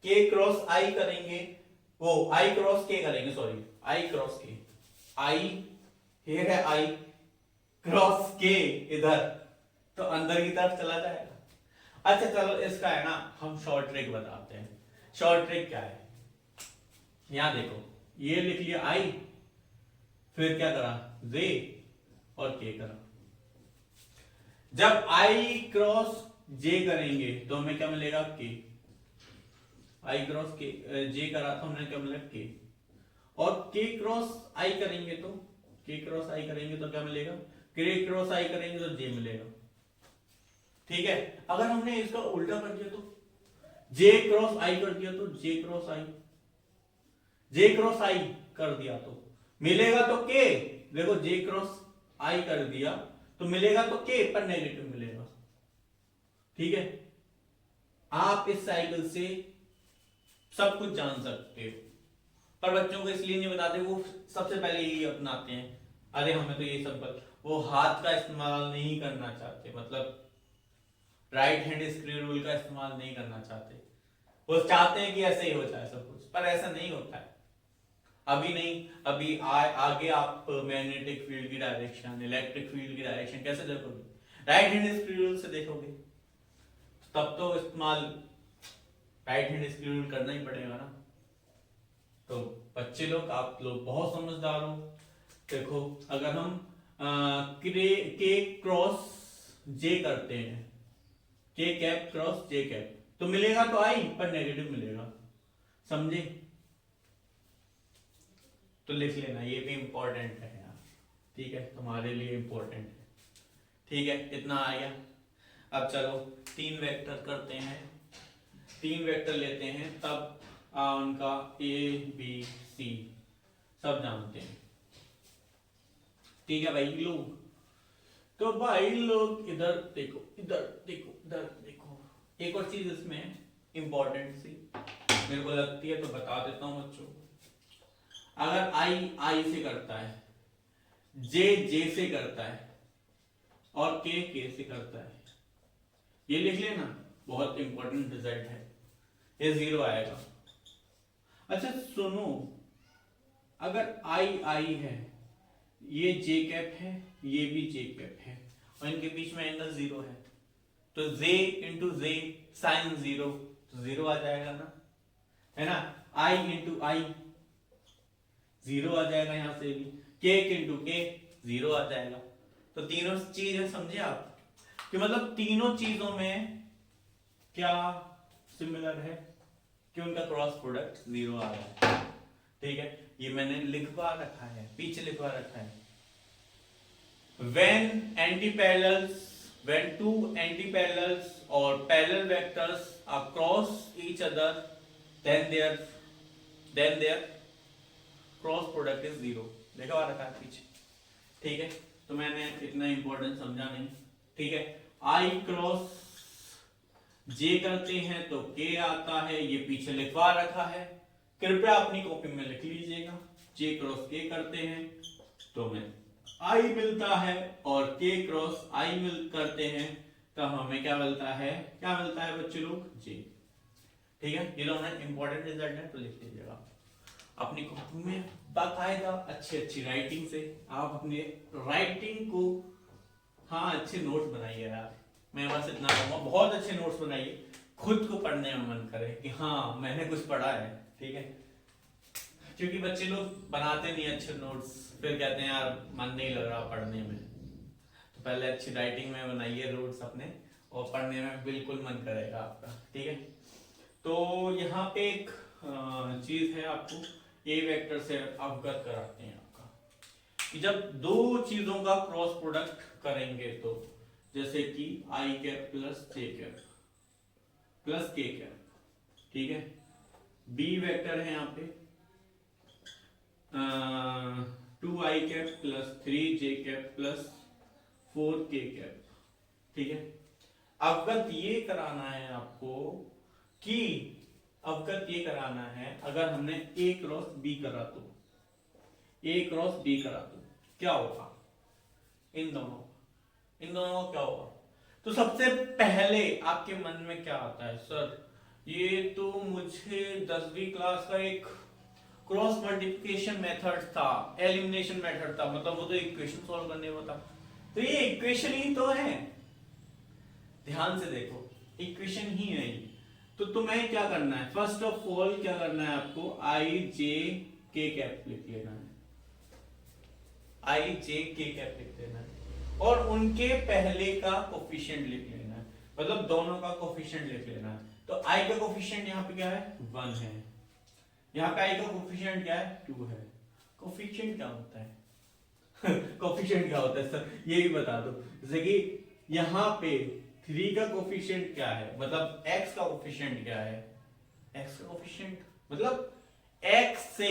K क्रॉस I करेंगे, वो I क्रॉस K करेंगे, sorry I cross K, I here है I क्रॉस K इधर, तो अंदर की तरफ चला जाएगा। अच्छा चलो इसका है ना हम शॉर्ट ट्रिक बताते हैं। शॉर्ट ट्रिक क्या है, यहां देखो ये लिख लिया I, फिर क्या करा J और K करा। जब I क्रॉस J करेंगे तो हमें क्या मिलेगा K, I cross K J करा तो हमने क्या मिला K, और K क्रॉस I करेंगे तो K क्रॉस I करेंगे तो क्या मिलेगा, K क्रॉस I करेंगे तो J मिलेगा। ठीक है, अगर हमने इसका उल्टा कर दिया तो J क्रॉस I कर दिया तो J cross I, J cross I कर दिया तो मिलेगा तो K, देखो J क्रॉस I कर दिया तो मिलेगा तो K पर नेगेटिव मिलेगा। ठीक है, आप इस साइकिल से सब कुछ जान सकते हो, पर बच्चों को इसलिए नहीं बताते, वो सबसे पहले यही अपनाते हैं, अरे हमें तो ये सब, वो हाथ का इस्तेमाल नहीं करना चाहते, मतलब राइट हैंड स्क्रू रूल का इस्तेमाल नहीं करना चाहते। वो चाहते हैं कि ऐसे ही हो जाए सब कुछ, पर ऐसा नहीं होता है। अभी नहीं, अभी आगे आप मैग्नेटिक फील्ड की डायरेक्शन, इलेक्ट्रिक फील्ड की डायरेक्शन कैसे देखोगे, राइट हैंड स्क्रू रूल से देखोगे, तब तो इस्तेमाल राइट हैंड स्क्रू रूल करना ही पड़ेगा ना। तो बच्चे लोग, आप लोग बहुत समझदार हो। देखो अगर हम के क्रॉस जे करते हैं, के कैप क्रॉस जे कैप, तो मिलेगा तो आई पर नेगेटिव मिलेगा, समझे? तो लिख लेना, ये भी इंपॉर्टेंट है यार, ठीक है, तुम्हारे लिए इंपॉर्टेंट है। ठीक है, इतना आ गया। अब चलो 3 वेक्टर करते हैं, 3 वेक्टर लेते हैं, तब उनका A B C सब जानते हैं। ठीक है भाई लोग, तो भाई लोग इधर देखो, इधर देखो, इधर देखो, एक और चीज इसमें इंपॉर्टेंट सी मेरे को लगती है तो बता देता हूं बच्चों। अगर I से करता है, J से करता है, और K से करता है, ये लिख लेना, बहुत इंपॉर्टेंट रिजल्ट है, ये 0 आएगा। अच्छा सुनो, अगर I है, ये J कैप है, ये भी J कैप है, और इनके बीच में एंगल 0 है, तो J इंटू J साइन 0, तो 0 आ जाएगा ना, है ना? I इंटू I 0 आ जाएगा, यहां से भी K इंटू K 0 आ जाएगा। तो तीनों चीजें समझे आप, कि मतलब तीनों चीजों में क्या सिमिलर है, कि उनका क्रॉस प्रोडक्ट 0 आ रहा है। ठीक है, ये मैंने लिखवा रखा है, पीछे लिखवा रखा है। when two antiparallels or parallel vectors are cross each other, then their cross product is 0, लिखवा रखा है पीछे। ठीक है, तो मैंने इतना इंपॉर्टेंट समझा नहीं। ठीक है, I क्रॉस J करते हैं तो K आता है, ये पीछे लिखवा रखा है, कृपया अपनी कॉपी में लिख लीजिएगा। J क्रॉस K करते हैं तो हमें I मिलता है, और K क्रॉस I करते हैं तो हमें क्या मिलता है, क्या मिलता है बच्चे लोग, J। ठीक है, ये दोनों इंपॉर्टेंट रिजल्ट है, तो लिख लीजिएगा अपनी कॉपी में बाकायदा अच्छी राइटिंग से। आप अपने राइटिंग को, हाँ अच्छे नोट्स बनाइए यार, मैं बस इतना कहूँगा, बहुत अच्छे नोट्स बनाइए, खुद को पढ़ने में मन करे कि हाँ मैंने कुछ पढ़ा है। ठीक है, क्योंकि बच्चे लोग बनाते नहीं अच्छे नोट्स, फिर कहते हैं यार मन नहीं लग रहा पढ़ने में। तो पहले अच्छी राइटिंग में बनाइए नोट्स अपने, और पढ़ने में बिल्कुल मन करेगा आपका। ठीक है, तो यहाँ पे एक चीज है, आपको ए वेक्टर से अवगत कराते हैं। आपका कि जब दो चीजों का क्रॉस प्रोडक्ट करेंगे तो जैसे कि आई कैप प्लस जे कैप प्लस के कैप, ठीक है, बी वेक्टर है यहाँ पे 2i cap plus 3j cap plus 4k cap, ठीक है। अवगत ये कराना है आपको कि अवगत ये कराना है अगर हमने a क्रॉस b करा तो a क्रॉस b करा तो क्या होगा, इन दोनों क्या होगा। तो सबसे पहले आपके मन में क्या आता है, सर ये तो मुझे 10वीं क्लास का एक क्रॉस मल्टीप्लिकेशन मेथड था, एलिमिनेशन मेथड था, मतलब वो तो इक्वेशन सॉल्व करने में था, तो ये इक्वेशन ही तो है, ध्यान से देखो इक्वेशन ही है ये। तो तुम्हें क्या करना है, फर्स्ट ऑफ ऑल क्या करना है आपको, आई जे के कैप लिख लेना है, आई जे के कैप लिख लेना है और उनके पहले का कोफिशिएंट लिख लेना है, मतलब दोनों का कोफिशिएंट लिख लेना है। तो आई का कोफिशिएंट यहाँ पे क्या है 1 है, यहाँ पे आई का कोफिशिएंट क्या है 2 है। कोफिशिएंट क्या होता है कोफिशिएंट क्या होता है सर ये भी बता दो। जैसे कि यहाँ पे 3 का कोफिशिएंट क्या है, मतलब x का कोफिशिएंट क्या है, x का कोफिशिएंट मतलब x से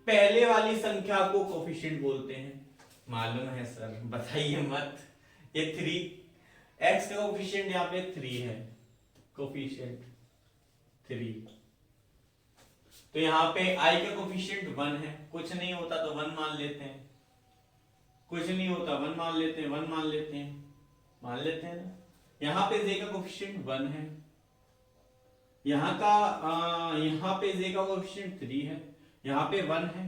पहले वाली संख्या को कोफिशिएंट बोलते हैं। मालूम है सर, बताइए मत। ये 3 x का कोफिशिएंट यहाँ पे 3 है, कोफिशिएंट 3। तो यहाँ पे i का कोफिशिएंट 1 है, कुछ नहीं होता तो 1 मान लेते हैं, कुछ नहीं होता 1 मान लेते हैं, 1 मान लेते हैं ना। यहाँ पे z का कोफिशिएंट 1 है, यहाँ पे z का कोफिशिएंट 3 है, यहाँ पे 1 है,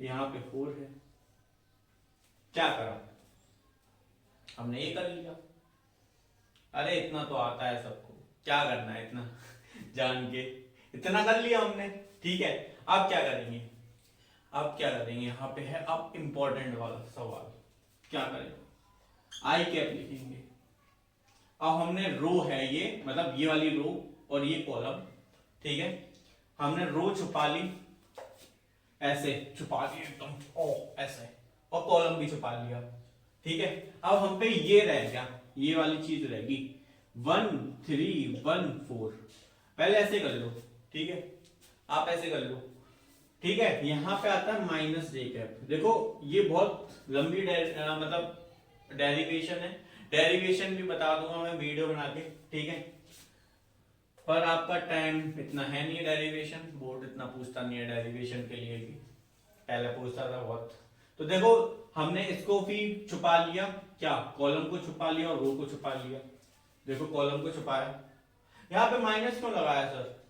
यहाँ पे 4 है। क्या करा हमने, ये कर लिया। अरे इतना तो आता है सबको, क्या करना है इतना जान के, इतना कर लिया हमने, ठीक है। अब क्या करेंगे, यहाँ पे है अब इंपॉर्टेंट वाला सवाल, क्या करेंगे, आई कैप लिखेंगे। अब हमने रो है ये, मतलब ये वाली रो और ये कॉलम, ठीक है, हमने रो छुपा ली, ऐसे छुपा ली एकदम ऐसे, और कॉलम भी छुपा लिया, ठीक है। अब हम पे ये रह गया, ये वाली चीज रहेगी 1 3 1 4। पहले ऐसे कर लो, ठीक है, आप ऐसे कर लो, ठीक है। यहां पे आता है माइनस जे कैप। देखो ये बहुत लंबी मतलब डेरिवेशन है, डेरिवेशन भी बता दूंगा मैं वीडियो बना के, ठीक है, पर आपका टाइम इतना है नहीं, डेरिवेशन बोर्ड इतना पूछता नहीं है डेरिवेशन के लिए भी, पहले पूछता था बहुत। तो देखो हमने इसको भी छुपा लिया, क्या कॉलम को छुपा लिया और रो को छुपा लिया। देखो कॉलम को छुपाया, यहाँ पे माइनस क्यों लगाया सर,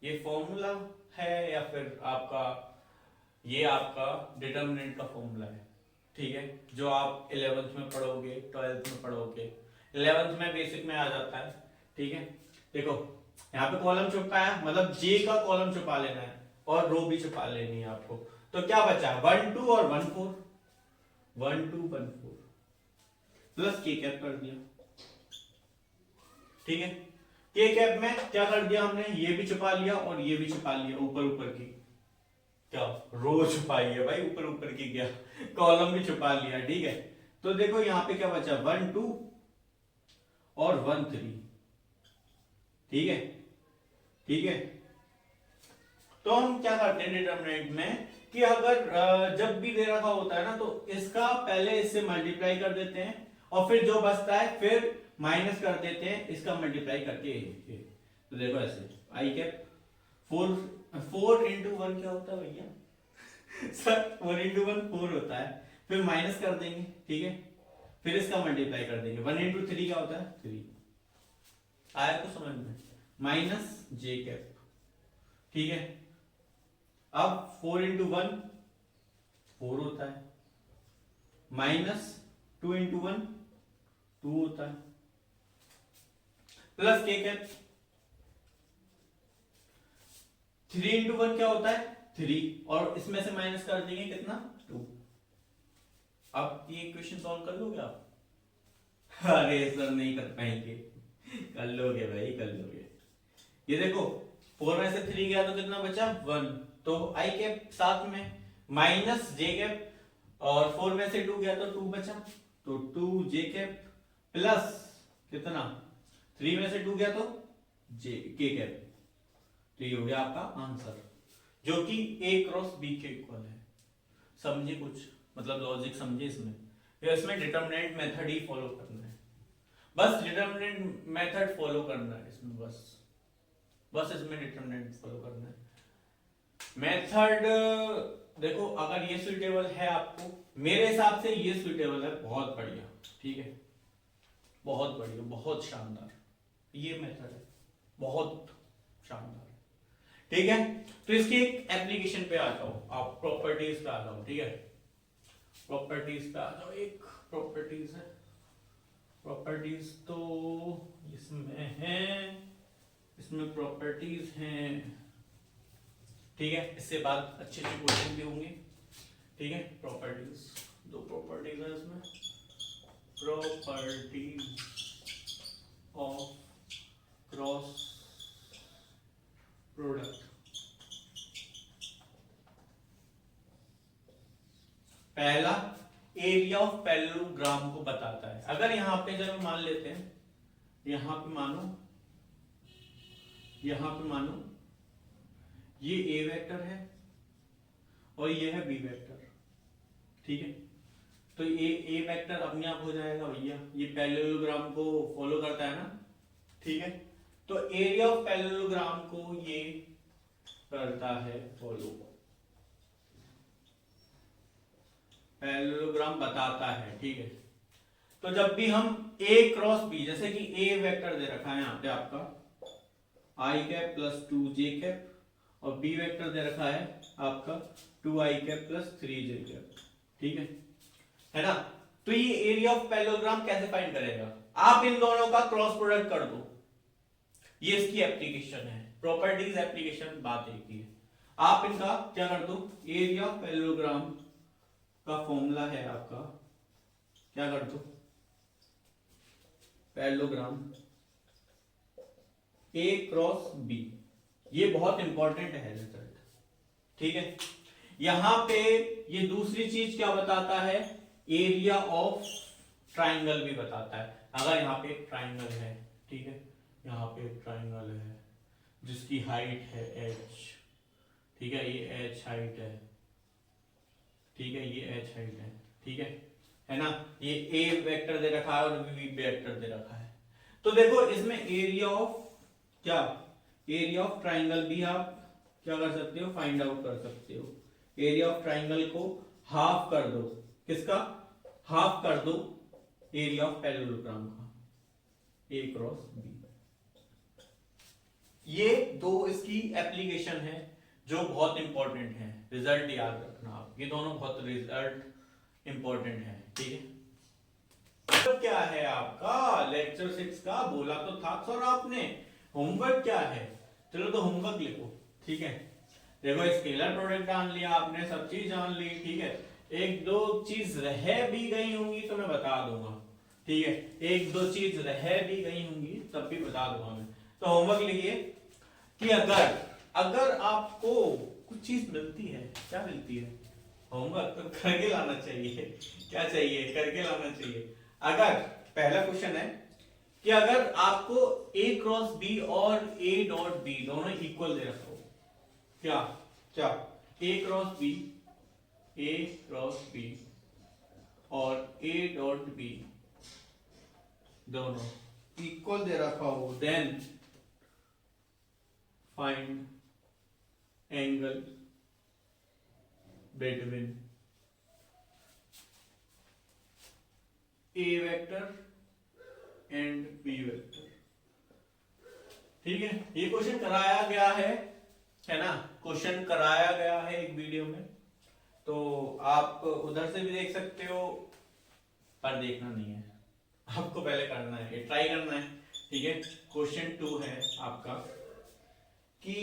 ये फॉर्मूला है या फिर आपका ये आपका डिटर्मिनेंट का फॉर्मूला है, ठीक है, जो आप 11th में पढ़ोगे, 12th में पढ़ोगे, 11th में बेसिक में आ जाता है, ठीक है। देखो यहाँ पे कॉलम छुपाया, मतलब जे का कॉलम छुपा लेना है और रो भी छुपा लेनी है आपको। तो क्या बचा 1 2 और 1 4, 1 2 1 4 प्लस के कैप कर दिया, ठीक है। के कैप में क्या कर दिया हमने, ये भी छुपा लिया और ये भी छुपा लिया, ऊपर की क्या रो छुपाई है भाई, ऊपर की क्या, कॉलम भी छुपा लिया, ठीक है। तो देखो यहाँ पे क्या बचा 1 2 और 1 3, ठीक है। तो हम क्या करते हैं डिटरमिनेंट में कि अगर जब भी दे रखा होता है ना, तो इसका पहले इससे मल्टीप्लाई कर देते हैं और फिर जो बचता है फिर माइनस कर देते हैं इसका मल्टीप्लाई करके। तो देखो ऐसे आई कैप 4 into 1 क्या होता है भैया सर 4 into 1 4 होता है, फिर माइनस कर देंगे, ठीक है, फिर इसका मल्टीप्लाई कर देंगे। 1 into 3 क्या होता है 3, आया तो समझ में, माइनस जे कैप, ठीक है। अब 4 into 1 4 होता है, माइनस 2 into 1 2 होता है, प्लस के कैप 3 into 1 क्या होता है 3, और इसमें से माइनस कर देंगे कितना 2। अब ये इक्वेशन सॉल्व कर लोगे आप अरे सर नहीं कर पाएंगे, कर लोगे भाई कर लोगे। ये देखो 4 में से 3 गया तो कितना बचा 1, तो आई कैप साथ में माइनस जे कैप और 4 में से 2 गया तो 2 बचा, तो 2 जे कैप प्लस कितना 3 में से 2 गया तो जे के कैप। तो ये हो गया आपका आंसर, जो कि ए क्रॉस बी के इक्वल है। समझे कुछ, मतलब लॉजिक समझे इसमें। फिर इसमें डिटरमिनेंट मेथड ही फॉलो करना है, बस डिटरमिनेंट मेथड फॉलो करना है इसमें, बस इसमें डिटरमिनेंट फॉलो करना है। मेथड देखो, अगर ये सुइटेबल है आपको, मेरे हिसाब से ये सुइटेबल है, बहुत बढ़िया, ठीक है, बहुत बढ़िया, बहुत शानदार ये मेथड है, बहुत शानदार, ठीक है। तो इसकी एक एप्लीकेशन पे आ जाओ, आप प्रॉपर्टीज पे आ जाओ, ठीक है, प्रॉपर्टीज पे आ जाओ। एक प्रॉपर्टीज है, प्रॉपर्टीज तो इसमें है, इसमें प्रॉपर्टीज हैं, ठीक है, इससे बाद अच्छे अच्छे क्वेश्चन भी होंगे, ठीक है। प्रॉपर्टीज, दो प्रॉपर्टीज है इसमें, प्रॉपर्टीज ऑफ क्रॉस प्रोडक्ट। पहला एरिया ऑफ पैरेललोग्राम को बताता है। अगर यहां पे जब मान लेते हैं, यहां पे मानो ये ए वेक्टर है और ये है बी वेक्टर, ठीक है। तो ए वेक्टर अपने आप हो जाएगा भैया, ये पैरेललोग्राम को फॉलो करता है ना, ठीक है। तो एरिया ऑफ पैरेललोग्राम को ये करता है फॉलो, पैरेललोग्राम बताता है, ठीक है। तो जब भी हम a क्रॉस b, जैसे कि a वेक्टर दे रखा है यहाँ पे आपका i cap plus 2j cap, और b वेक्टर दे रखा है आपका 2i cap plus 3j cap, ठीक है ना। तो ये एरिया ऑफ पैरेललोग्राम कैसे फाइंड करेगा, आप इन दोनों का क्रॉस प्रोडक्ट कर दो, ये इसकी एप्लीकेशन है, प्रॉपर्टीज एप्लीकेशन बात एक ही है। आप इनका क्या कर दो, एरिया ऑफ पैरेललोग्राम का फॉर्मूला है आपका, क्या कर दो, पैरेललोग्राम a क्रॉस b, ये बहुत इंपॉर्टेंट है रिजल्ट, ठीक है। यहां पे ये दूसरी चीज क्या बताता है, एरिया ऑफ ट्राइंगल भी बताता है। अगर यहाँ पे एक ट्राइंगल है, ठीक है, यहाँ पे एक ट्राइंगल है जिसकी हाइट है h, ठीक है, ये h हाइट है, ठीक है, ये h हाइट है, ठीक है ना। ये a वेक्टर दे रखा है और b वेक्टर दे रखा है। तो देखो इसमें एरिया ऑफ क्या, एरिया ऑफ ट्राइंगल भी आप क्या कर सकते हो, फाइंड आउट कर सकते हो। एरिया ऑफ ट्राइंगल को हाफ कर दो, किसका, हाफ कर दो एरिया ऑफ पैरेललोग्राम का, a क्रॉस b। ये दो इसकी एप्लीकेशन है जो बहुत इंपॉर्टेंट है, रिजल्ट याद रखना आप, ये दोनों बहुत रिजल्ट इंपॉर्टेंट है, ठीक है। तो क्या है आपका लेक्चर 6 का, बोला तो था सर आपने, होमवर्क क्या है, चलो तो होमवर्क लिखो, ठीक है। देखो स्केलर प्रोडक्ट जान लिया आपने, सब चीज जान ली, ठीक है। एक दो चीज रह भी गई होंगी तो मैं बता दूंगा, ठीक है, एक दो चीज रह भी गई होंगी तब भी बता दूंगा मैं। तो होमवर्क लिखिए कि अगर आपको कुछ चीज मिलती है, क्या मिलती है, होमवर्क तो करके लाना चाहिए, क्या चाहिए, करके लाना चाहिए। अगर पहला क्वेश्चन है कि अगर आपको a क्रॉस b और a डॉट b दोनों इक्वल दे रखा हो, क्या क्या a क्रॉस b और a डॉट b दोनों इक्वल दे रखा हो, then find angle between a vector and b vector, ठीक है। ये क्वेश्चन कराया गया है ना, क्वेश्चन कराया गया है एक वीडियो में, तो आप उधर से भी देख सकते हो, पर देखना नहीं है आपको, पहले करना है, ट्राई करना है, ठीक है। क्वेश्चन 2 है आपका कि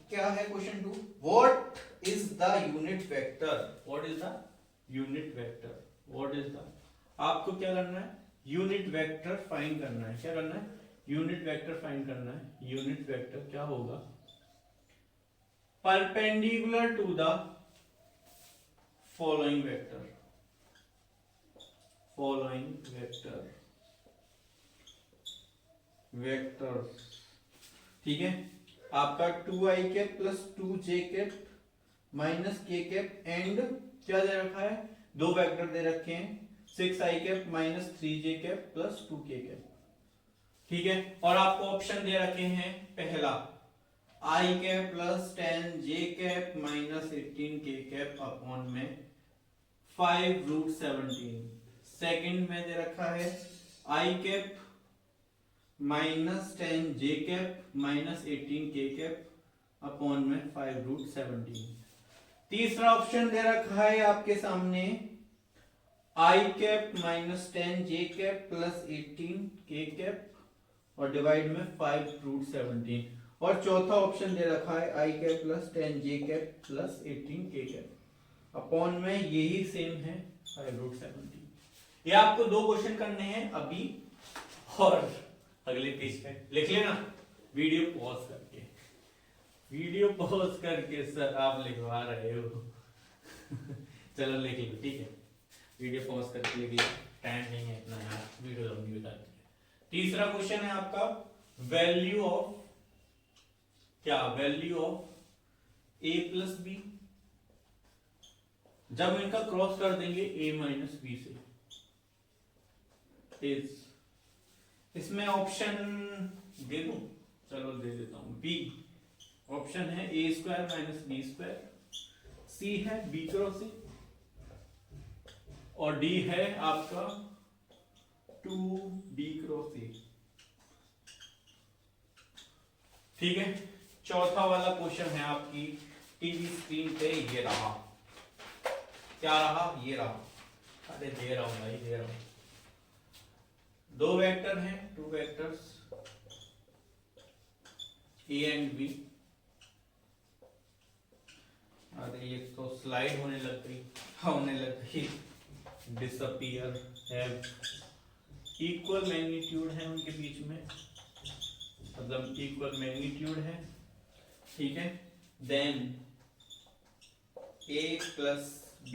क्या है question 2, what is the unit vector, what is the unit vector, what is the, आपको क्या करना है, यूनिट वेक्टर फाइंड करना है, क्या करना है, यूनिट वेक्टर फाइंड करना है। यूनिट वेक्टर क्या होगा, perpendicular to the following vector, ठीक है। आपका 2i cap plus 2j cap minus k cap and क्या दे रखा है, दो वेक्टर दे रखे हैं 6i cap minus 3j cap plus 2k cap, ठीक है। और आपको ऑप्शन दे रखे हैं, पहला i cap plus 10j cap minus 18k cap upon में 5√17। सेकंड में दे रखा है i cap minus 10j cap minus 18k cap upon में 5√17। तीसरा ऑप्शन दे रखा है आपके सामने i cap minus 10j cap plus 18k cap और डिवाइड में 5√17। और चौथा ऑप्शन दे रखा है i cap plus 10j cap plus 18k cap upon में यही सेम है 5√17। ये आपको दो क्वेश्चन करने हैं अभी, और अगले पेज पे लिख लेना, वीडियो पॉज करके सर आप लिखवा रहे हो चलो लिख लो, ठीक है, वीडियो पॉज करके लिख लो, टाइम नहीं है इतना यार, वीडियो लंबी बता दी। तीसरा क्वेश्चन है आपका value of a plus B, जब इनका क्रॉस कर देंगे a माइनस बी से, इसमें ऑप्शन दे दूं, चलो दे देता हूं, बी ऑप्शन है a square minus B square, C है b क्रॉस ए और डी है आपका 2b क्रॉस ए, ठीक है। चौथा वाला क्वेश्चन है आपकी टीवी स्क्रीन पे, ये रहा, क्या रहा, ये रहा, अरे दे रहा हूं भाई, दे रहा हूं, दो वेक्टर हैं, two vectors a and b, अरे ये तो स्लाइड होने लग गई, डिसअपीयर, हैव इक्वल मैग्नीट्यूड है उनके बीच में, मतलब इक्वल मैग्नीट्यूड है, ठीक है। Then a plus b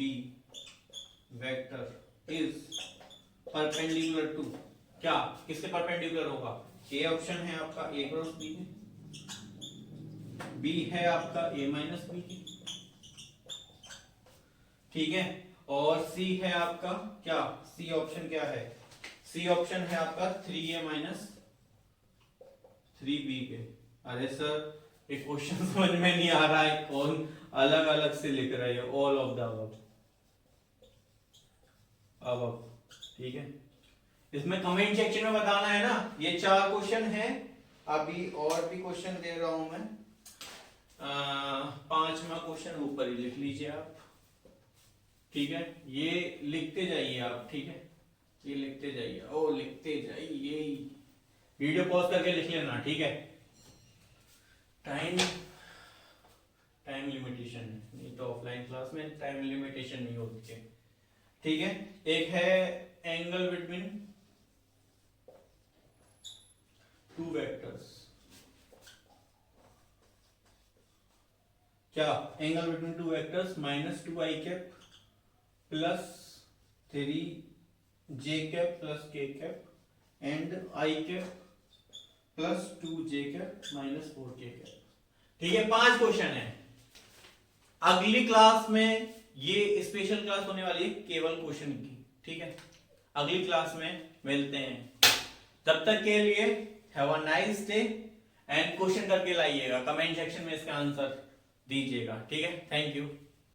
vector is perpendicular to, क्या किसके परपेंडिकुलर होगा, ए ऑप्शन है आपका a क्रॉस b है, b है आपका a माइनस b, ठीक है। और c है आपका क्या, c ऑप्शन क्या है, c ऑप्शन है आपका 3a माइनस 3b के। अरे सर एक क्वेश्चन समझ में नहीं आ रहा है, कौन अलग अलग से लिख रहे हैं, ऑल ऑफ द अबव, ठीक है। इसमें कमेंट सेक्शन में बताना है ना, ये 4 क्वेश्चन है, अभी और भी क्वेश्चन दे रहा हूं मैं, 5वां क्वेश्चन ऊपर ही लिख लीजिए आप, ठीक है, ये लिखते जाइए आप, ठीक है, ये लिखते जाइए, ओ लिखते जाइए, वीडियो पॉज करके लिख लेना, ठीक है। टाइम लिमिटेशन है, नहीं तो ऑफलाइन क्लास में टाइम लिमिटेशन नहीं होती है, ठीक है। एक है एंगल बिटवीन टू वेक्टर्स, क्या, angle between two vectors minus 2i cap plus 3j cap plus k cap and i cap plus 2j cap minus 4k cap, ठीक है। 5 क्वेश्चन है, अगली क्लास में ये स्पेशल क्लास होने वाली है केवल क्वेश्चन की, ठीक है। अगली क्लास में मिलते हैं, तब तक के लिए have a nice day and question करके लाइएगा, कमेंट सेक्शन में इसका आंसर दीजिएगा, ठीक है। Thank you.